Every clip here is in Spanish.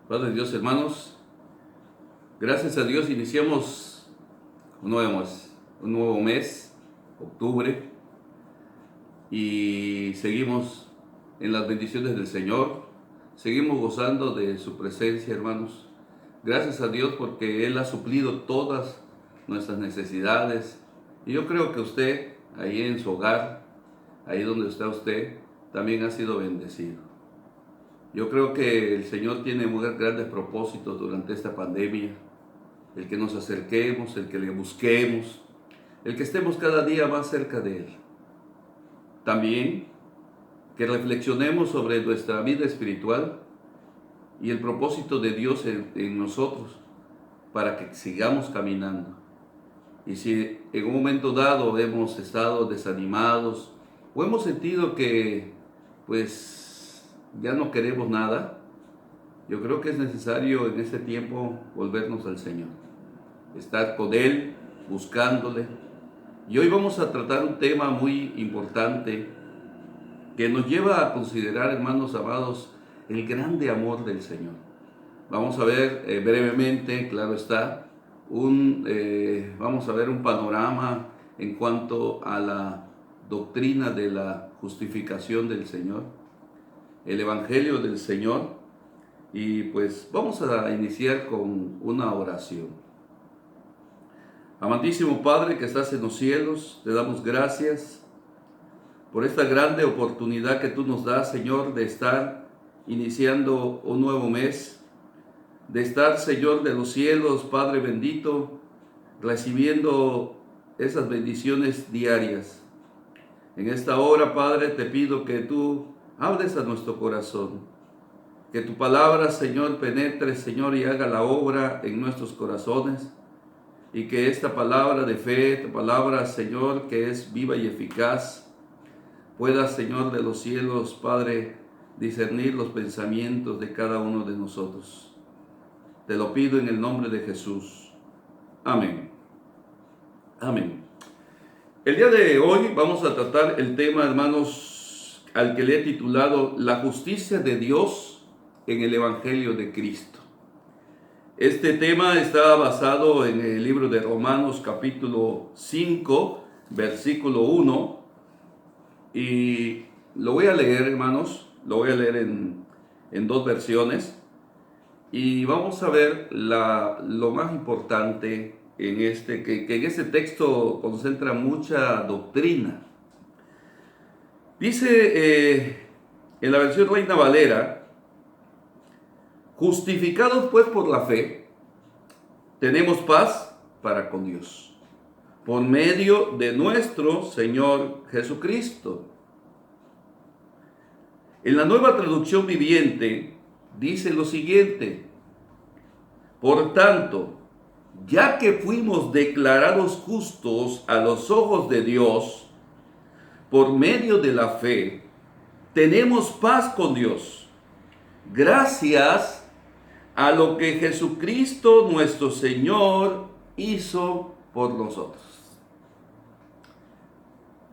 Padre Dios, hermanos, gracias a Dios iniciamos un nuevo mes, octubre, y seguimos en las bendiciones del Señor, seguimos gozando de su presencia, hermanos. Gracias a Dios porque Él ha suplido todas nuestras necesidades. Y yo creo que usted, ahí en su hogar, ahí donde está usted, también ha sido bendecido. Yo creo que el Señor tiene muy grandes propósitos durante esta pandemia. El que nos acerquemos, el que le busquemos, el que estemos cada día más cerca de Él. También que reflexionemos sobre nuestra vida espiritual y el propósito de Dios en nosotros para que sigamos caminando. Y si en un momento dado hemos estado desanimados o hemos sentido que pues ya no queremos nada, yo creo que es necesario en este tiempo volvernos al Señor, estar con Él, buscándole. Y hoy vamos a tratar un tema muy importante que nos lleva a considerar, hermanos amados, el grande amor del Señor. Vamos a ver brevemente, claro está, vamos a ver un panorama en cuanto a la doctrina de la justificación del Señor, el Evangelio del Señor, y pues vamos a iniciar con una oración. Amantísimo Padre que estás en los cielos, te damos gracias por esta grande oportunidad que tú nos das, Señor, de estar iniciando un nuevo mes, de estar, Señor, de los cielos, Padre bendito, recibiendo esas bendiciones diarias. En esta hora, Padre, te pido que tú hables a nuestro corazón, que tu palabra, Señor, penetre, Señor, y haga la obra en nuestros corazones, y que esta palabra de fe, tu palabra, Señor, que es viva y eficaz, pueda, Señor de los cielos, Padre, discernir los pensamientos de cada uno de nosotros. Te lo pido en el nombre de Jesús. Amén. Amén. El día de hoy vamos a tratar el tema, hermanos, al que le he titulado La justicia de Dios en el Evangelio de Cristo. Este tema está basado en el libro de Romanos capítulo 5, versículo 1, y lo voy a leer, hermanos, lo voy a leer en dos versiones, y vamos a ver lo más importante en que en este texto concentra mucha doctrina. Dice en la versión Reina Valera: justificados pues por la fe, tenemos paz para con Dios, por medio de nuestro Señor Jesucristo. En la Nueva Traducción Viviente dice lo siguiente: por tanto, ya que fuimos declarados justos a los ojos de Dios por medio de la fe, tenemos paz con Dios, gracias a lo que Jesucristo nuestro Señor hizo por nosotros.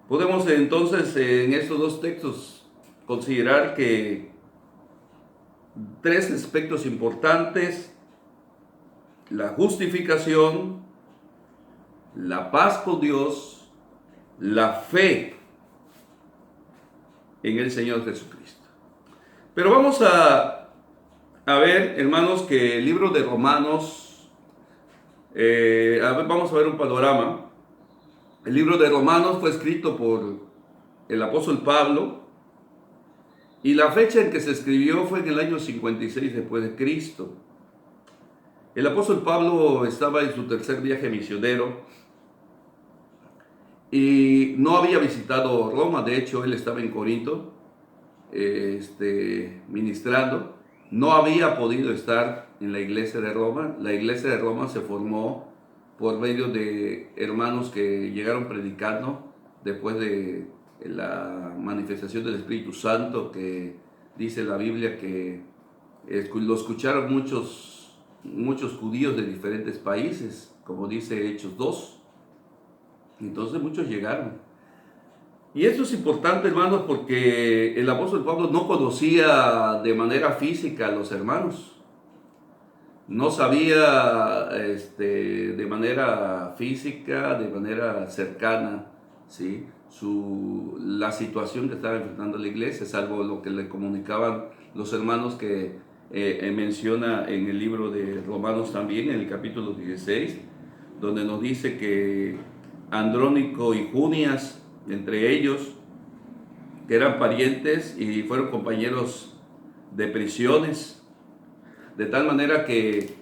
Podemos entonces en estos dos textos considerar que tres aspectos importantes: la justificación, la paz con Dios, la fe en el Señor Jesucristo. Pero vamos a ver, hermanos, que el libro de Romanos, vamos a ver un panorama. El libro de Romanos fue escrito por el apóstol Pablo, y la fecha en que se escribió fue en el año 56 después de Cristo. El apóstol Pablo estaba en su tercer viaje misionero y no había visitado Roma. De hecho, él estaba en Corinto ministrando. No había podido estar en la iglesia de Roma. La iglesia de Roma se formó por medio de hermanos que llegaron predicando después de la manifestación del Espíritu Santo, que dice la Biblia que lo escucharon muchos judíos de diferentes países, como dice Hechos 2. Entonces muchos llegaron. Y esto es importante, hermanos, porque el apóstol Pablo no conocía de manera física a los hermanos. no sabía de manera física, de manera cercana, ¿sí? La situación que estaba enfrentando la iglesia, salvo lo que le comunicaban los hermanos que menciona en el libro de Romanos también, en el capítulo 16, donde nos dice que Andrónico y Junias, entre ellos, que eran parientes y fueron compañeros de prisiones, de tal manera que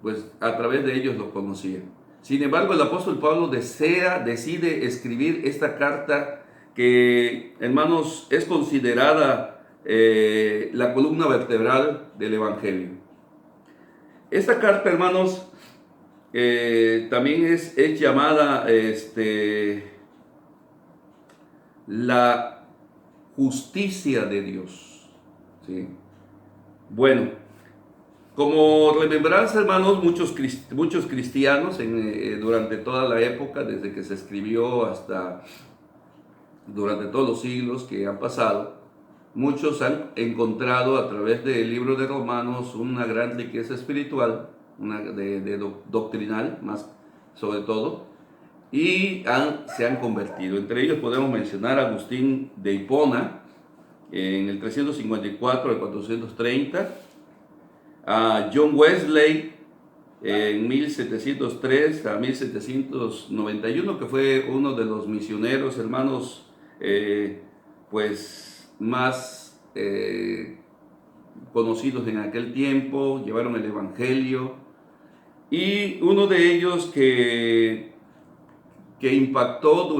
pues a través de ellos lo conocía. Sin embargo, el apóstol Pablo decide escribir esta carta que, hermanos, es considerada la columna vertebral del Evangelio. Esta carta, hermanos, también es llamada la justicia de Dios, ¿sí? Bueno, como remembranza, hermanos, muchos cristianos durante toda la época, desde que se escribió hasta durante todos los siglos que han pasado, muchos han encontrado a través del libro de Romanos una gran riqueza espiritual, doctrinal más sobre todo, y se han convertido. Entre ellos podemos mencionar a Agustín de Hipona en el 354 al 430, a John Wesley en 1703 a 1791, que fue uno de los misioneros, hermanos, pues más conocidos en aquel tiempo, llevaron el Evangelio, y uno de ellos que impactó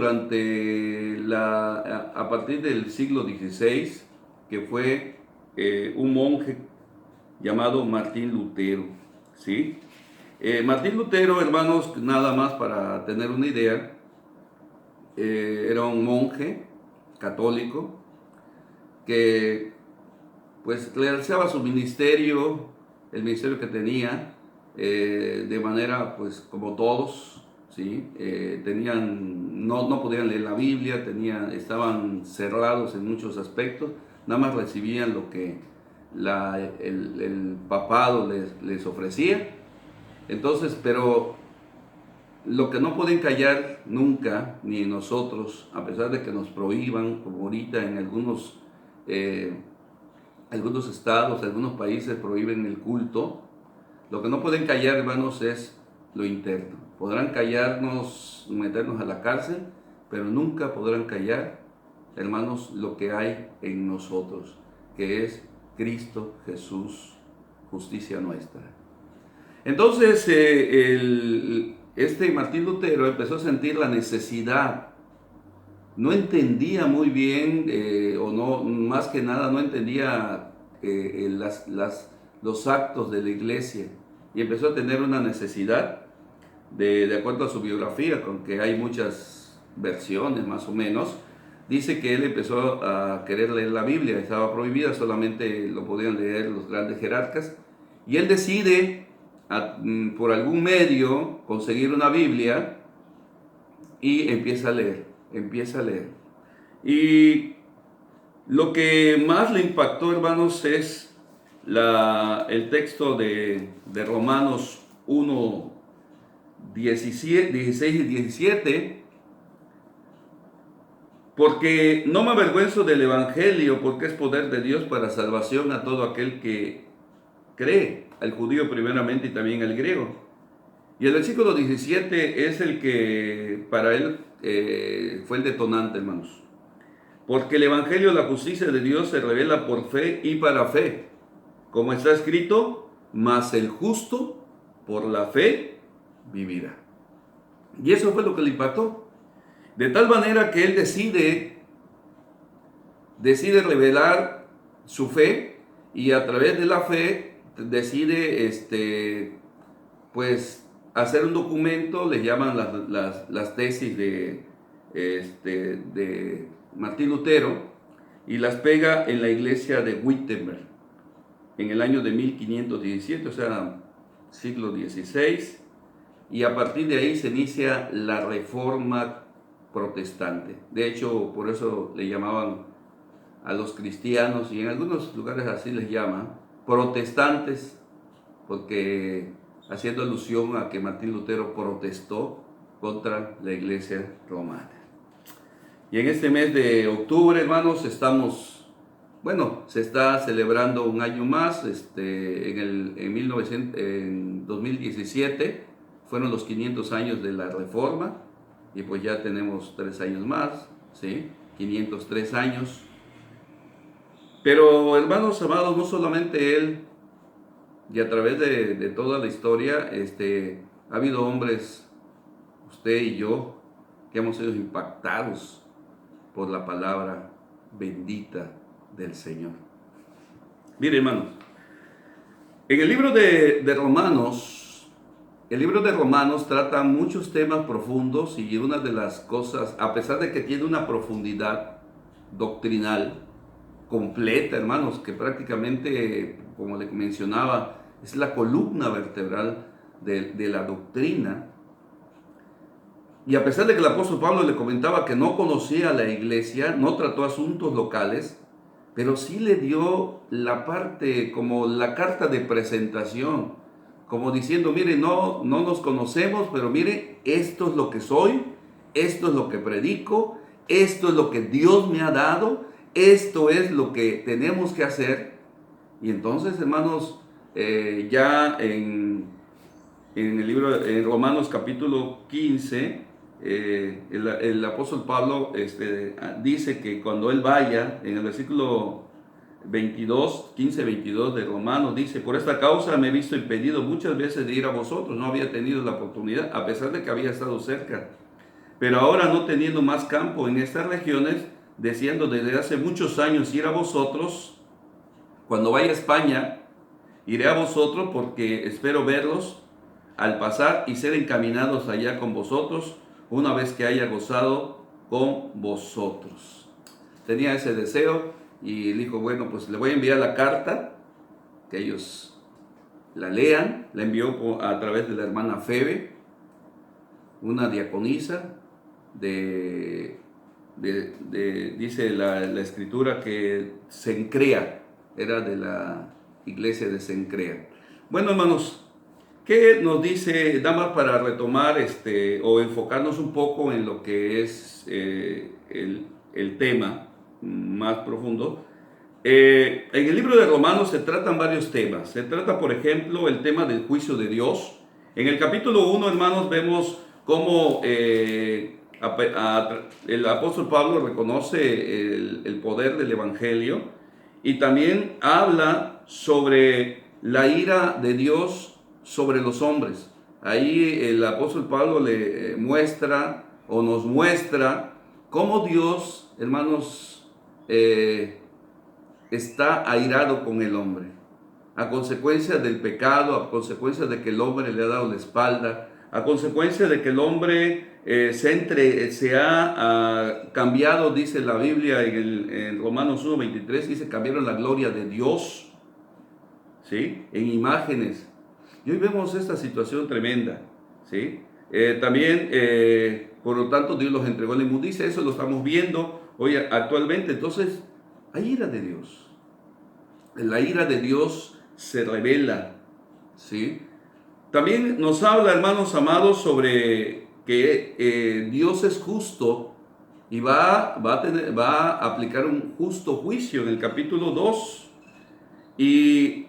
a partir del siglo XVI, que fue un monje llamado Martín Lutero, ¿sí? Martín Lutero, hermanos, nada más para tener una idea, era un monje católico que pues realizaba su ministerio, el ministerio que tenía, de manera pues como todos, ¿sí? No podían leer la Biblia, estaban cerrados en muchos aspectos, nada más recibían lo que el papado les ofrecía. Entonces, pero lo que no pueden callar nunca, ni nosotros, a pesar de que nos prohíban, como ahorita en algunos estados, algunos países prohíben el culto, lo que no pueden callar, hermanos, es lo interno. Podrán callarnos, meternos a la cárcel, pero nunca podrán callar, hermanos, lo que hay en nosotros, que es Cristo Jesús, justicia nuestra. Entonces, Martín Lutero empezó a sentir la necesidad. No entendía muy bien, o no, más que nada, no entendía los actos de la iglesia, y empezó a tener una necesidad, de acuerdo a su biografía, con que hay muchas versiones más o menos. Dice que él empezó a querer leer la Biblia, estaba prohibida, solamente lo podían leer los grandes jerarcas, y él decide por algún medio conseguir una Biblia y empieza a leer. Y lo que más le impactó, hermanos, es el texto de Romanos 1, 16 y 17, porque no me avergüenzo del Evangelio, porque es poder de Dios para salvación a todo aquel que cree, al judío primeramente y también al griego. Y el versículo 17 es el que para él fue el detonante, hermanos. Porque el Evangelio, la justicia de Dios, se revela por fe y para fe. Como está escrito, mas el justo por la fe vivirá. Y eso fue lo que le impactó. De tal manera que él decide revelar su fe, y a través de la fe decide pues hacer un documento, le llaman las tesis de Martín Lutero, y las pega en la iglesia de Wittenberg en el año de 1517, o sea, siglo XVI, y a partir de ahí se inicia la Reforma protestante. De hecho, por eso le llamaban a los cristianos, y en algunos lugares así les llaman, protestantes porque haciendo alusión a que Martín Lutero protestó contra la iglesia romana. Y en este mes de octubre, hermanos, se está celebrando un año más. En 2017 fueron los 500 años de la Reforma, y pues ya tenemos 3 años más, ¿sí? 503 años. Pero, hermanos amados, no solamente él, y a través de toda la historia, ha habido hombres, usted y yo, que hemos sido impactados por la palabra bendita del Señor. Mire, hermanos, en el libro de Romanos, el libro de Romanos trata muchos temas profundos, y una de las cosas, a pesar de que tiene una profundidad doctrinal completa, hermanos, que prácticamente, como le mencionaba, es la columna vertebral de la doctrina. Y a pesar de que el apóstol Pablo le comentaba que no conocía a la iglesia, no trató asuntos locales, pero sí le dio la parte, como la carta de presentación, como diciendo, mire, no nos conocemos, pero mire, esto es lo que soy, esto es lo que predico, esto es lo que Dios me ha dado, esto es lo que tenemos que hacer. Y entonces, hermanos, ya en el libro, en Romanos capítulo 15, el apóstol Pablo dice que cuando él vaya, en el versículo 15-22 de Romanos, dice: por esta causa me he visto impedido muchas veces de ir a vosotros, no había tenido la oportunidad, a pesar de que había estado cerca. Pero ahora, no teniendo más campo en estas regiones, deseando desde hace muchos años ir a vosotros, cuando vaya a España, iré a vosotros, porque espero verlos al pasar y ser encaminados allá con vosotros, una vez que haya gozado con vosotros. Tenía ese deseo, y dijo, bueno, pues le voy a enviar la carta, que ellos la lean. La envió a través de la hermana Febe, una diaconisa dice la escritura que Cencrea, era de la iglesia de Cencrea. Bueno, hermanos, ¿qué nos dice? Nada más para retomar o enfocarnos un poco en lo que es el tema más profundo. En el libro de Romanos se tratan varios temas. Se trata, por ejemplo, el tema del juicio de Dios. En el capítulo 1, hermanos, vemos cómo el apóstol Pablo reconoce el poder del evangelio, y también habla sobre la ira de Dios sobre los hombres. Ahí el apóstol Pablo le muestra, o nos muestra, cómo Dios, hermanos, está airado con el hombre, a consecuencia del pecado, a consecuencia de que el hombre le ha dado la espalda, a consecuencia de que el hombre se ha cambiado, dice la Biblia en Romanos 1:23, dice: cambiaron la gloria de Dios, ¿sí?, en imágenes. Y hoy vemos esta situación tremenda, ¿sí? También, por lo tanto, Dios los entregó a la inmundicia. Eso lo estamos viendo hoy actualmente. Entonces, hay ira de Dios. La ira de Dios se revela, ¿sí? También nos habla, hermanos amados, sobre que Dios es justo, y va a aplicar un justo juicio en el capítulo 2. Y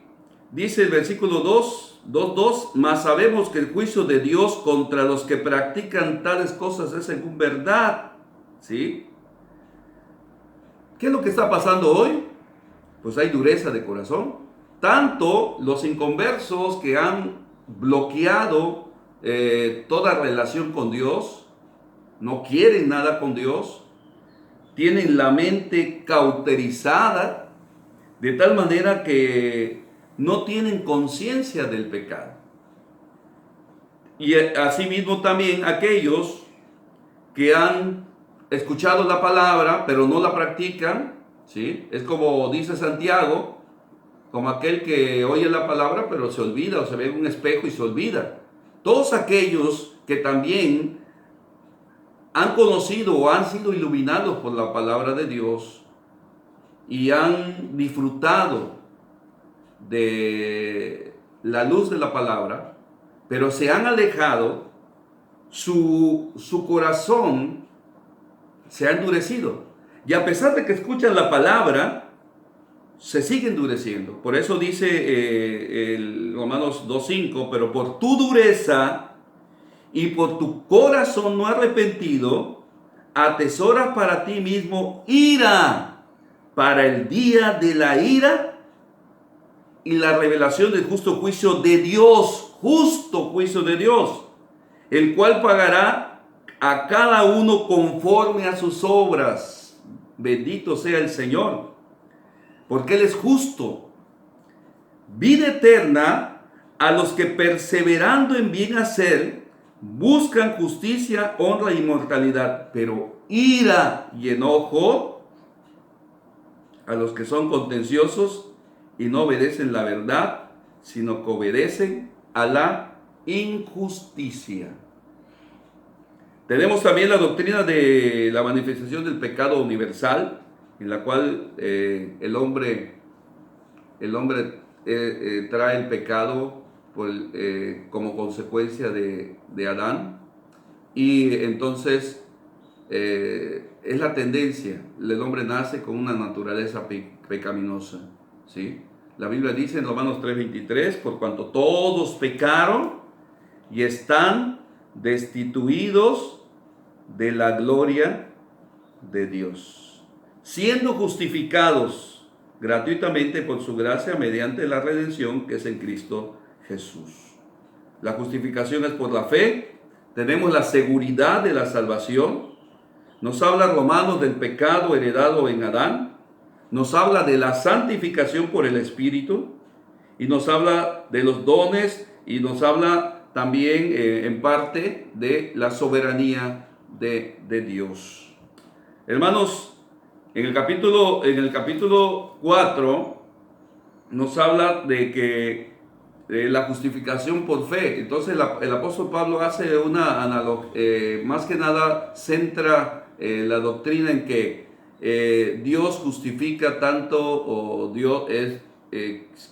dice el versículo 2:2: mas sabemos que el juicio de Dios contra los que practican tales cosas es según verdad, ¿sí? ¿Qué es lo que está pasando hoy? Pues hay dureza de corazón. Tanto los inconversos, que han bloqueado toda relación con Dios, no quieren nada con Dios, tienen la mente cauterizada, de tal manera que no tienen conciencia del pecado. Y asimismo también aquellos que han escuchado la palabra, pero no la practican, ¿sí? Es como dice Santiago, como aquel que oye la palabra, pero se olvida, o se ve en un espejo y se olvida. Todos aquellos que también han conocido o han sido iluminados por la palabra de Dios y han disfrutado de la luz de la palabra, pero se han alejado, su corazón se ha endurecido. Y a pesar de que escuchan la palabra, se sigue endureciendo. Por eso dice el Romanos 2:5, pero por tu dureza y por tu corazón no arrepentido, atesoras para ti mismo ira para el día de la ira y la revelación del justo juicio de Dios, el cual pagará a cada uno conforme a sus obras. Bendito sea el Señor, porque Él es justo. Vida eterna a los que perseverando en bien hacer, buscan justicia, honra y inmortalidad, pero ira y enojo a los que son contenciosos y no obedecen la verdad, sino que obedecen a la injusticia. Tenemos también la doctrina de la manifestación del pecado universal, en la cual el hombre trae el pecado como consecuencia de Adán, y entonces es la tendencia. El hombre nace con una naturaleza pecaminosa, ¿sí? La Biblia dice en Romanos 3:23, por cuanto todos pecaron y están destituidos de la gloria de Dios, siendo justificados gratuitamente por su gracia mediante la redención que es en Cristo Jesús. La justificación es por la fe. Tenemos la seguridad de la salvación. Nos habla Romanos del pecado heredado en Adán. Nos habla de la santificación por el Espíritu. Y nos habla de los dones. Y nos habla también en parte de la soberanía de Dios. Hermanos, en el capítulo 4 nos habla de que la justificación por fe. Entonces el apóstol Pablo hace una analogía, más que nada centra la doctrina en que Dios justifica tanto, o Dios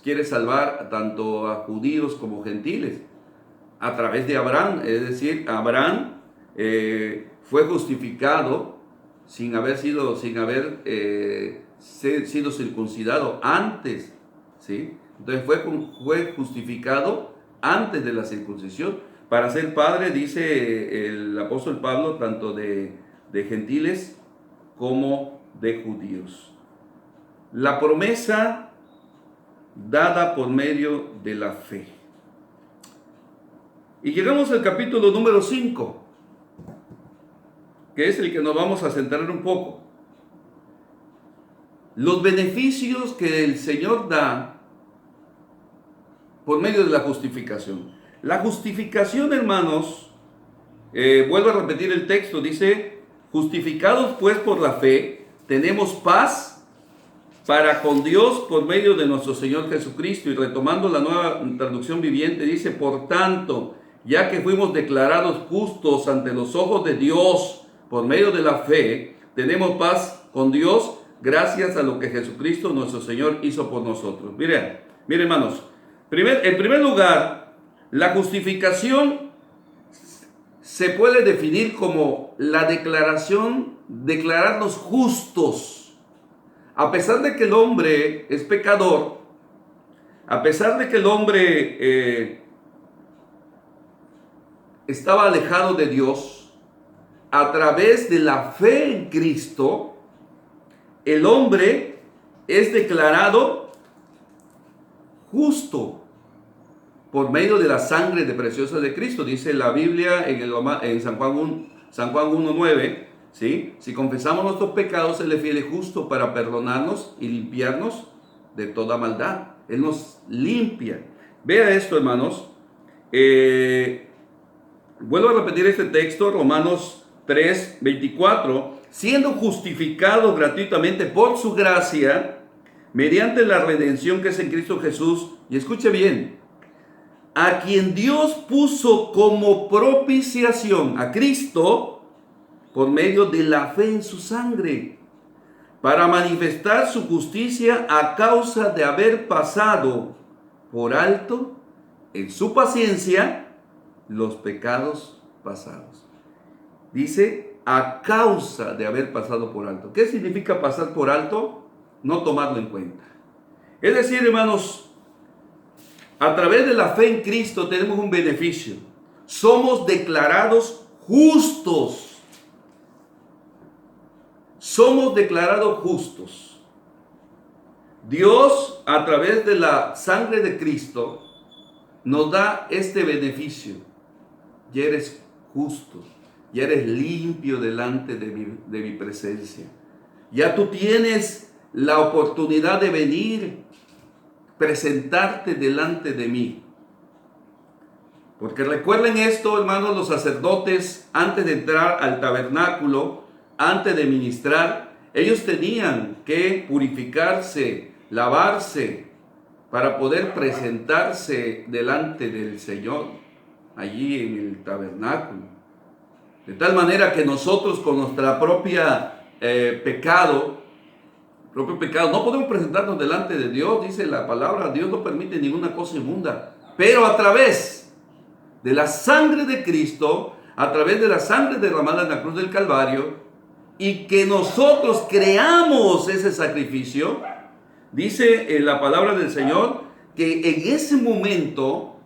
quiere salvar tanto a judíos como gentiles a través de Abraham. Es decir, Abraham fue justificado sin haber sido circuncidado antes, ¿sí? Entonces fue justificado antes de la circuncisión para ser padre, dice el apóstol Pablo, tanto de gentiles como de judíos. La promesa dada por medio de la fe. Y llegamos al capítulo número 5, que es el que nos vamos a centrar un poco. Los beneficios que el Señor da por medio de la justificación. La justificación, hermanos, vuelvo a repetir el texto, dice: justificados pues por la fe, tenemos paz para con Dios por medio de nuestro Señor Jesucristo. Y retomando la Nueva Traducción Viviente, dice: por tanto, ya que fuimos declarados justos ante los ojos de Dios por medio de la fe, tenemos paz con Dios gracias a lo que Jesucristo nuestro Señor hizo por nosotros. Miren hermanos, en primer lugar, la justificación se puede definir como la declararnos justos. A pesar de que el hombre es pecador, a pesar de que el hombre estaba alejado de Dios, a través de la fe en Cristo, el hombre es declarado justo por medio de la sangre preciosa de Cristo. Dice la Biblia en San Juan 1:9, ¿sí? Si confesamos nuestros pecados, Él es fiel y justo para perdonarnos y limpiarnos de toda maldad. Él nos limpia. Vea esto, hermanos. Vuelvo a repetir este texto, Romanos 3:24. Siendo justificados gratuitamente por su gracia, mediante la redención que es en Cristo Jesús. Y escuche bien: a quien Dios puso como propiciación, a Cristo, por medio de la fe en su sangre, para manifestar su justicia a causa de haber pasado por alto en su paciencia los pecados pasados. Dice, a causa de haber pasado por alto. ¿Qué significa pasar por alto? No tomarlo en cuenta. Es decir, hermanos, a través de la fe en Cristo tenemos un beneficio. Somos declarados justos. Somos declarados justos. Dios, a través de la sangre de Cristo, nos da este beneficio. Ya eres justo, ya eres limpio delante de mi presencia. Ya tú tienes la oportunidad de venir, presentarte delante de mí. Porque recuerden esto, hermanos, los sacerdotes, antes de entrar al tabernáculo, antes de ministrar, ellos tenían que purificarse, lavarse, para poder presentarse delante del Señor, allí en el tabernáculo. De tal manera que nosotros con nuestra propio pecado, no podemos presentarnos delante de Dios. Dice la palabra, Dios no permite ninguna cosa inmunda. Pero a través de la sangre de Cristo, a través de la sangre derramada en la cruz del Calvario, y que nosotros creamos ese sacrificio, dice en la palabra del Señor que en ese momento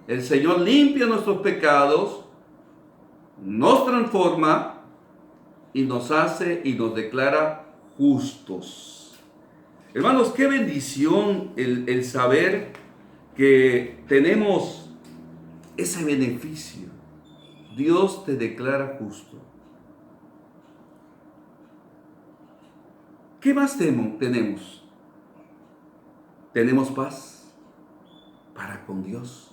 el Señor limpia nuestros pecados, nos transforma y nos hace y nos declara justos. Hermanos, qué bendición el saber que tenemos ese beneficio. Dios te declara justo. ¿Qué más tenemos? Tenemos paz para con Dios.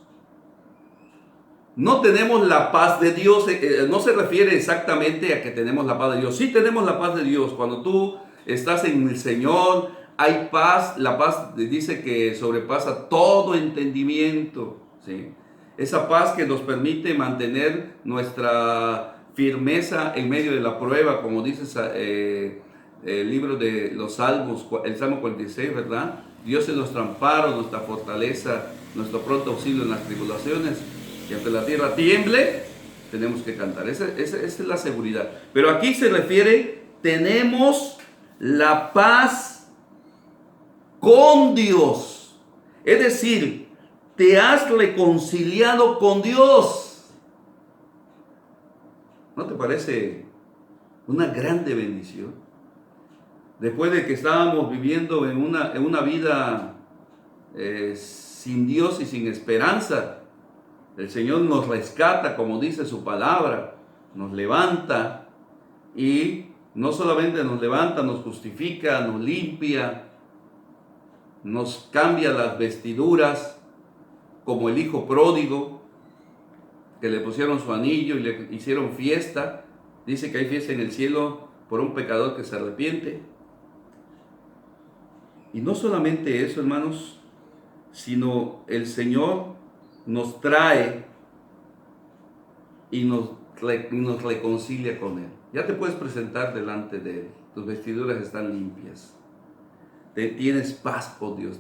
No tenemos la paz de Dios, no se refiere exactamente a que tenemos la paz de Dios. Sí tenemos la paz de Dios. Cuando tú estás en el Señor, hay paz. La paz dice que sobrepasa todo entendimiento, ¿sí? Esa paz que nos permite mantener nuestra firmeza en medio de la prueba, como dice el libro de los Salmos, el Salmo 46, ¿verdad? Dios es nuestro amparo, nuestra fortaleza, nuestro pronto auxilio en las tribulaciones. Y aunque la tierra tiemble, tenemos que cantar. Esa es la seguridad. Pero aquí se refiere, tenemos la paz con Dios. Es decir, te has reconciliado con Dios. ¿No te parece una grande bendición? Después de que estábamos viviendo en una vida sin Dios y sin esperanza, el Señor nos rescata, como dice su palabra, nos levanta, y no solamente nos levanta, nos justifica, nos limpia, nos cambia las vestiduras, como el hijo pródigo, que le pusieron su anillo y le hicieron fiesta. Dice que hay fiesta en el cielo por un pecador que se arrepiente. Y no solamente eso, hermanos, sino el Señor nos trae y nos reconcilia con Él. Ya te puedes presentar delante de Él. Tus vestiduras están limpias. Tienes paz con Dios.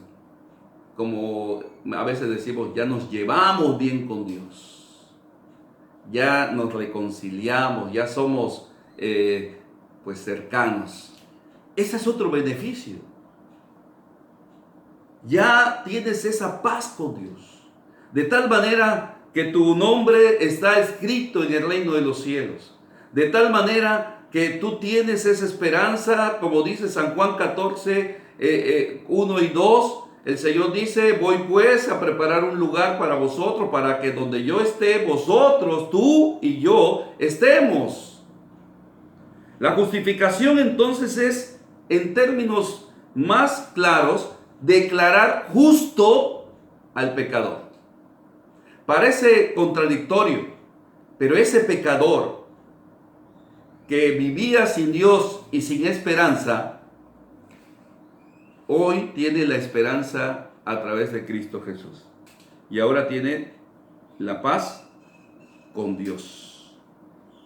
Como a veces decimos, ya nos llevamos bien con Dios. Ya nos reconciliamos, ya somos pues cercanos. Ese es otro beneficio. Ya tienes esa paz con Dios. De tal manera que tu nombre está escrito en el reino de los cielos. De tal manera que tú tienes esa esperanza, como dice San Juan 14, 1 y 2. El Señor dice, voy pues a preparar un lugar para vosotros, para que donde yo esté, vosotros, tú y yo, estemos. La justificación entonces es, en términos más claros, declarar justo al pecador. Parece contradictorio, pero ese pecador que vivía sin Dios y sin esperanza, hoy tiene la esperanza a través de Cristo Jesús. Y ahora tiene la paz con Dios.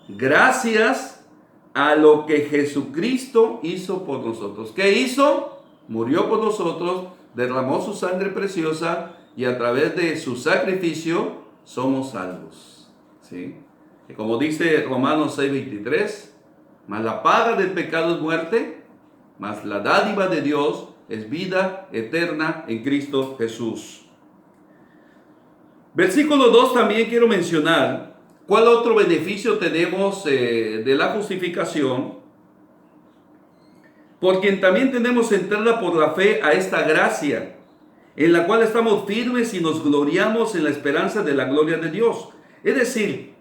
Gracias a lo que Jesucristo hizo por nosotros. ¿Qué hizo? Murió por nosotros, derramó su sangre preciosa y a través de su sacrificio somos salvos. ¿Sí? Y como dice Romanos 6:23, mas la paga del pecado es muerte, mas la dádiva de Dios es vida eterna en Cristo Jesús. Versículo 2 también quiero mencionar cuál otro beneficio tenemos de la justificación. Por quien también tenemos entrada por la fe a esta gracia, en la cual estamos firmes y nos gloriamos en la esperanza de la gloria de Dios. Es decir,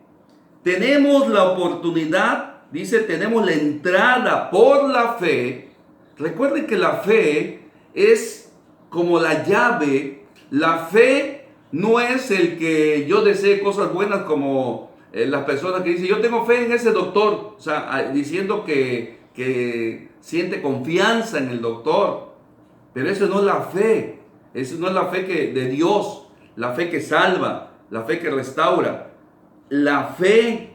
tenemos la oportunidad, dice, tenemos la entrada por la fe. Recuerden que la fe es como la llave. La fe no es el que yo desee cosas buenas como las personas que dicen, yo tengo fe en ese doctor, o sea, diciendo que siente confianza en el doctor. Pero eso no es la fe. Eso no es la fe de Dios, la fe que salva, la fe que restaura. La fe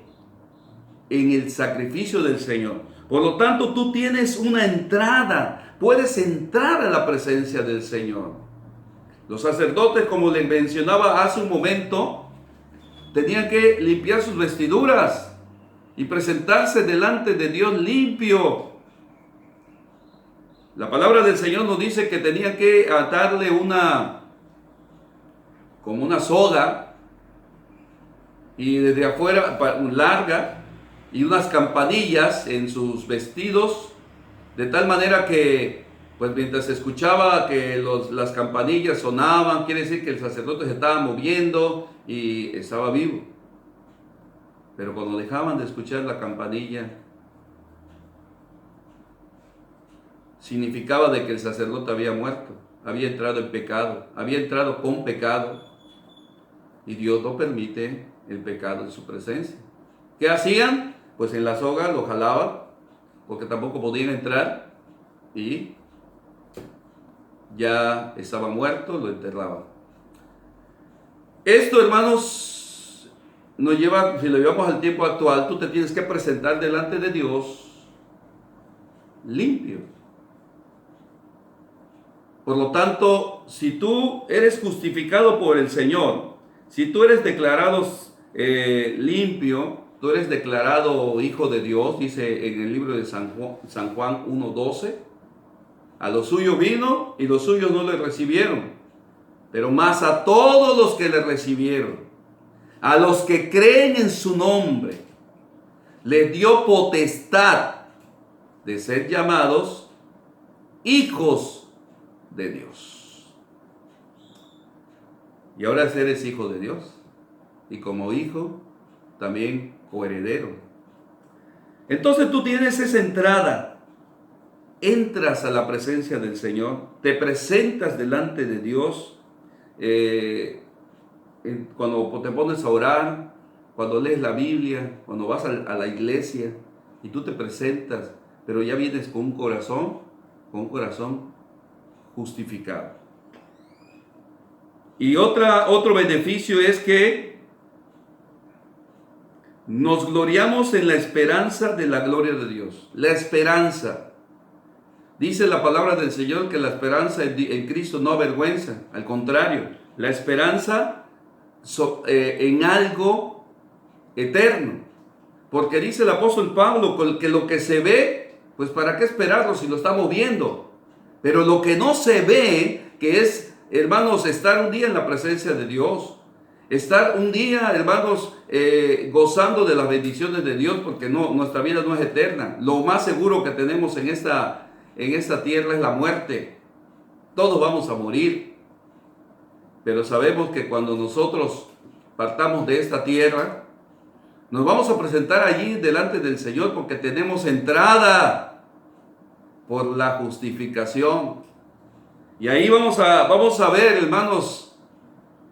en el sacrificio del Señor. Por lo tanto, tú tienes una entrada. Puedes entrar a la presencia del Señor. Los sacerdotes, como les mencionaba hace un momento, tenían que limpiar sus vestiduras y presentarse delante de Dios limpio. La palabra del Señor nos dice que tenían que atarle como una soga, y desde afuera larga, y unas campanillas en sus vestidos, de tal manera que pues mientras se escuchaba que las campanillas sonaban, quiere decir que el sacerdote se estaba moviendo y estaba vivo. Pero cuando dejaban de escuchar la campanilla, significaba de que el sacerdote había muerto, había entrado en pecado, había entrado con pecado, y Dios no permite el pecado en su presencia. ¿Qué hacían? Pues en la soga lo jalaban, porque tampoco podían entrar, y ya estaba muerto, lo enterraban. Esto, hermanos, nos lleva, si lo llevamos al tiempo actual, tú te tienes que presentar delante de Dios limpio. Por lo tanto, si tú eres justificado por el Señor, si tú eres declarado limpio, tú eres declarado hijo de Dios, dice en el libro de San Juan 1:12, a los suyos vino y los suyos no le recibieron, pero más a todos los que le recibieron, a los que creen en su nombre, les dio potestad de ser llamados hijos de Dios. Y ahora eres hijo de Dios, y como hijo también coheredero. Entonces tú tienes esa entrada, entras a la presencia del Señor, te presentas delante de Dios. Cuando te pones a orar, cuando lees la Biblia, cuando vas a la iglesia y tú te presentas, pero ya vienes con un corazón justificado. Y otro beneficio es que nos gloriamos en la esperanza de la gloria de Dios. La esperanza. Dice la palabra del Señor que la esperanza en Cristo no avergüenza. Al contrario, la esperanza en algo eterno. Porque dice el apóstol Pablo que lo que se ve, pues para qué esperarlo si lo estamos viendo. Pero lo que no se ve, que es, hermanos, estar un día en la presencia de Dios. Estar un día, hermanos, gozando de las bendiciones de Dios, porque nuestra vida no es eterna. Lo más seguro que tenemos en esta tierra es la muerte. Todos vamos a morir. Pero sabemos que cuando nosotros partamos de esta tierra, nos vamos a presentar allí delante del Señor, porque tenemos entrada por la justificación. Y ahí vamos a ver, hermanos,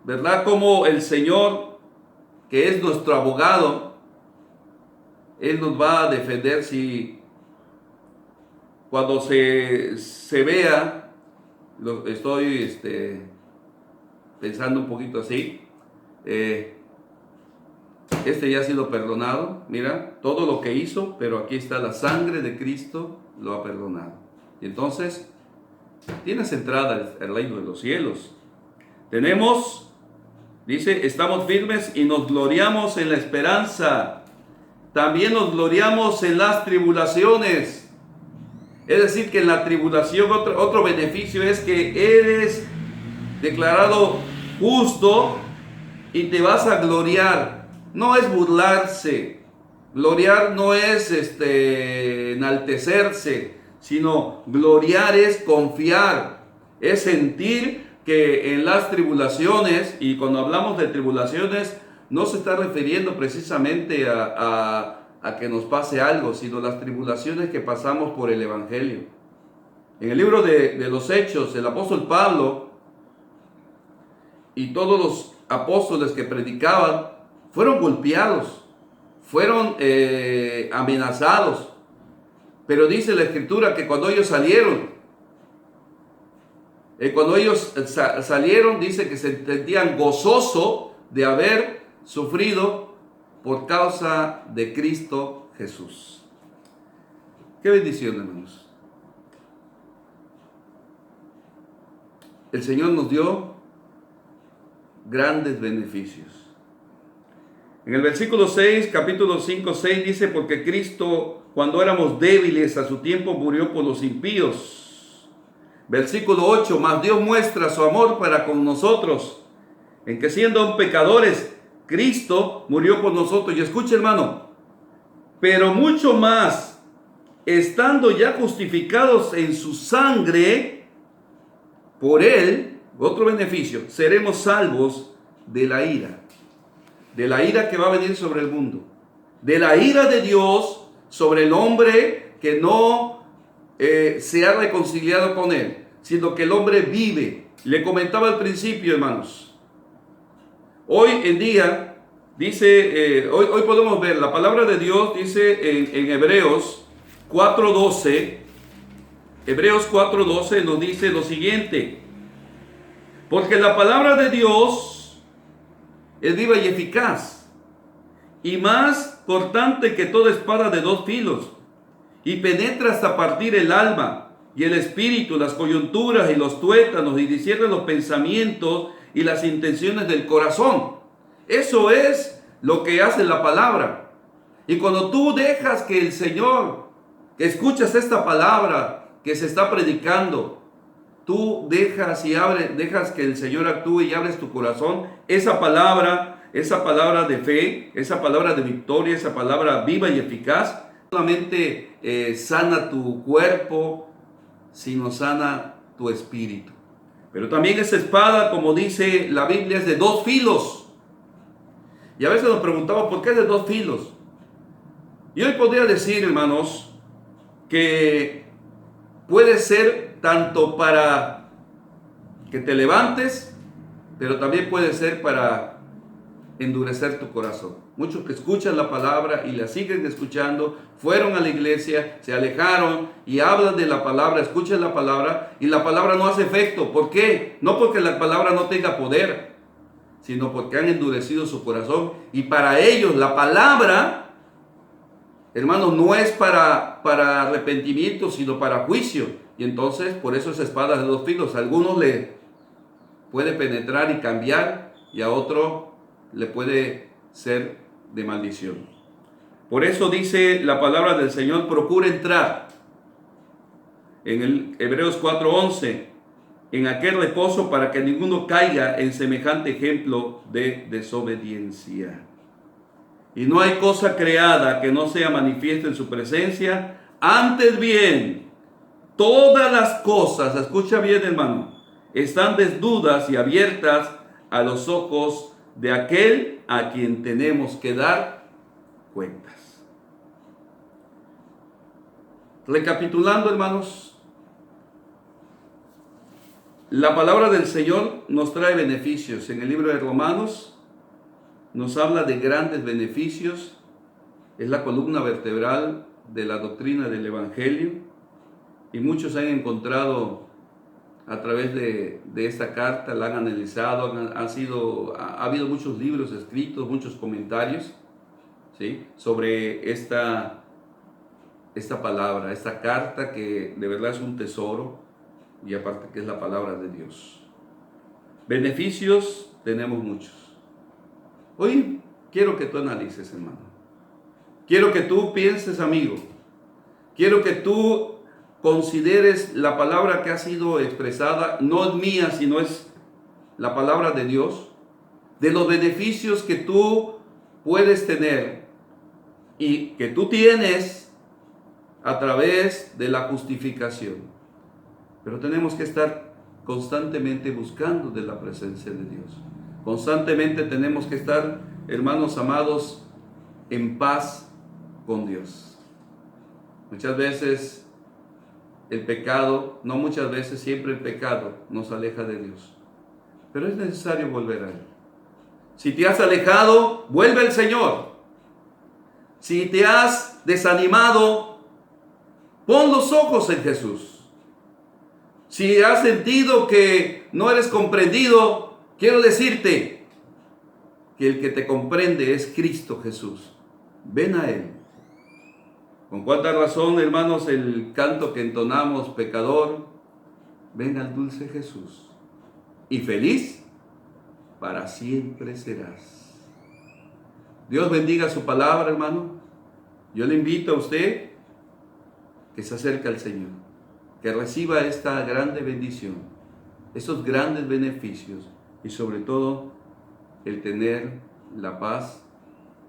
¿verdad? Cómo el Señor, que es nuestro abogado, Él nos va a defender si cuando se vea, estoy pensando un poquito así, ya ha sido perdonado, mira, todo lo que hizo, pero aquí está la sangre de Cristo, lo ha perdonado. Y entonces, tienes entrada al reino de los cielos. Dice, estamos firmes y nos gloriamos en la esperanza. También nos gloriamos en las tribulaciones. Es decir, que en la tribulación otro beneficio es que eres declarado justo y te vas a gloriar. No es burlarse. Gloriar no es enaltecerse, sino gloriar es confiar, es sentir que en las tribulaciones, y cuando hablamos de tribulaciones, no se está refiriendo precisamente a que nos pase algo, sino las tribulaciones que pasamos por el Evangelio. En el libro de los Hechos, el apóstol Pablo y todos los apóstoles que predicaban fueron golpeados, fueron amenazados, pero dice la Escritura que cuando ellos salieron, dice que se sentían gozoso de haber sufrido por causa de Cristo Jesús. Qué bendición, hermanos. El Señor nos dio grandes beneficios. En el versículo 6, capítulo 5, 6 dice, porque Cristo, cuando éramos débiles, a su tiempo murió por los impíos. Versículo 8, mas Dios muestra su amor para con nosotros, en que siendo aún pecadores, Cristo murió por nosotros. Y escuche, hermano, pero mucho más, estando ya justificados en su sangre, por él, otro beneficio, seremos salvos de la ira que va a venir sobre el mundo, de la ira de Dios sobre el hombre que no se ha reconciliado con él, sino que el hombre vive. Le comentaba al principio, hermanos, hoy en día, dice, hoy podemos ver, la palabra de Dios dice en Hebreos 4:12, Hebreos 4:12 nos dice lo siguiente, porque la palabra de Dios es viva y eficaz, y más cortante que toda espada de dos filos, y penetra hasta partir el alma y el espíritu, las coyunturas y los tuétanos, y discierne los pensamientos y las intenciones del corazón. Eso es lo que hace la palabra. Y cuando tú dejas que el Señor, que escuchas esta palabra que se está predicando, tú dejas que el Señor actúe y abres tu corazón, esa palabra de fe, esa palabra de victoria, esa palabra viva y eficaz, no solamente sana tu cuerpo, sino sana tu espíritu. Pero también esa espada, como dice la Biblia, es de dos filos. Y a veces nos preguntamos, ¿por qué es de dos filos? Y hoy podría decir, hermanos, que puede ser tanto para que te levantes, pero también puede ser para endurecer tu corazón. Muchos que escuchan la palabra y la siguen escuchando, fueron a la iglesia, se alejaron y hablan de la palabra, escuchan la palabra y la palabra no hace efecto. ¿Por qué? No porque la palabra no tenga poder, sino porque han endurecido su corazón. Y para ellos la palabra, hermanos, no es para arrepentimiento, sino para juicio. Y entonces, por eso es espada de dos filos. A algunos le puede penetrar y cambiar, y a otro le puede ser de maldición. Por eso dice la palabra del Señor, procura entrar, en el Hebreos 4:11, en aquel reposo, para que ninguno caiga en semejante ejemplo de desobediencia. Y no hay cosa creada que no sea manifiesta en su presencia. Antes bien, todas las cosas, escucha bien, hermano, están desnudas y abiertas a los ojos de aquel a quien tenemos que dar cuentas. Recapitulando, hermanos, la palabra del Señor nos trae beneficios. En el libro de Romanos nos habla de grandes beneficios. Es la columna vertebral de la doctrina del Evangelio. Y muchos han encontrado a través de esta carta, la han analizado, ha habido muchos libros escritos, muchos comentarios, ¿sí?, sobre esta palabra, esta carta que de verdad es un tesoro, y aparte que es la palabra de Dios. Beneficios tenemos muchos. Hoy quiero que tú analices, hermano. Quiero que tú pienses, amigo. Quiero que tú consideres la palabra que ha sido expresada, no es mía, sino es la palabra de Dios, de los beneficios que tú puedes tener y que tú tienes a través de la justificación. Pero tenemos que estar constantemente buscando de la presencia de Dios. Constantemente tenemos que estar, hermanos amados, en paz con Dios. Muchas veces el pecado, no muchas veces, siempre el pecado nos aleja de Dios. Pero es necesario volver a Él. Si te has alejado, vuelve al Señor. Si te has desanimado, pon los ojos en Jesús. Si has sentido que no eres comprendido, quiero decirte que el que te comprende es Cristo Jesús. Ven a Él. Con cuánta razón, hermanos, el canto que entonamos, pecador, ven al dulce Jesús. Y feliz para siempre serás. Dios bendiga su palabra, hermano. Yo le invito a usted que se acerque al Señor, que reciba esta grande bendición, esos grandes beneficios y sobre todo el tener la paz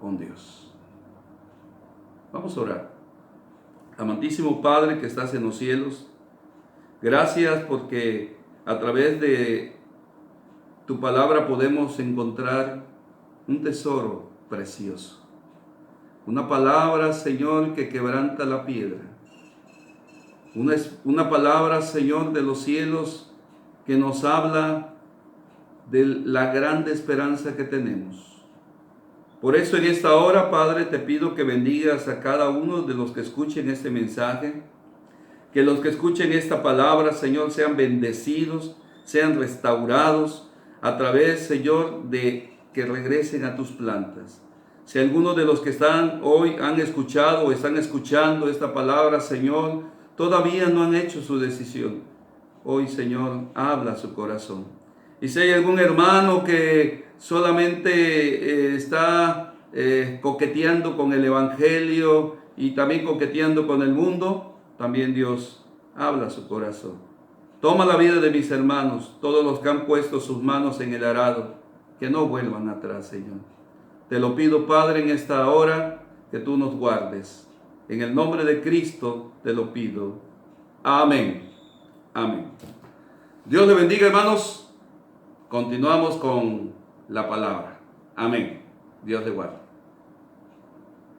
con Dios. Vamos a orar. Amantísimo Padre que estás en los cielos, gracias porque a través de tu palabra podemos encontrar un tesoro precioso. Una palabra, Señor, que quebranta la piedra. Una palabra, Señor, de los cielos que nos habla de la grande esperanza que tenemos. Por eso en esta hora, Padre, te pido que bendigas a cada uno de los que escuchen este mensaje, que los que escuchen esta palabra, Señor, sean bendecidos, sean restaurados a través, Señor, de que regresen a tus plantas. Si algunos de los que están hoy han escuchado o están escuchando esta palabra, Señor, todavía no han hecho su decisión, hoy, Señor, habla a su corazón. Y si hay algún hermano que solamente está coqueteando con el Evangelio y también coqueteando con el mundo, también Dios habla a su corazón. Toma la vida de mis hermanos, todos los que han puesto sus manos en el arado, que no vuelvan atrás, Señor. Te lo pido, Padre, en esta hora, que tú nos guardes. En el nombre de Cristo te lo pido. Amén. Amén. Dios le bendiga, hermanos. Continuamos con la palabra. Amén. Dios le guarde.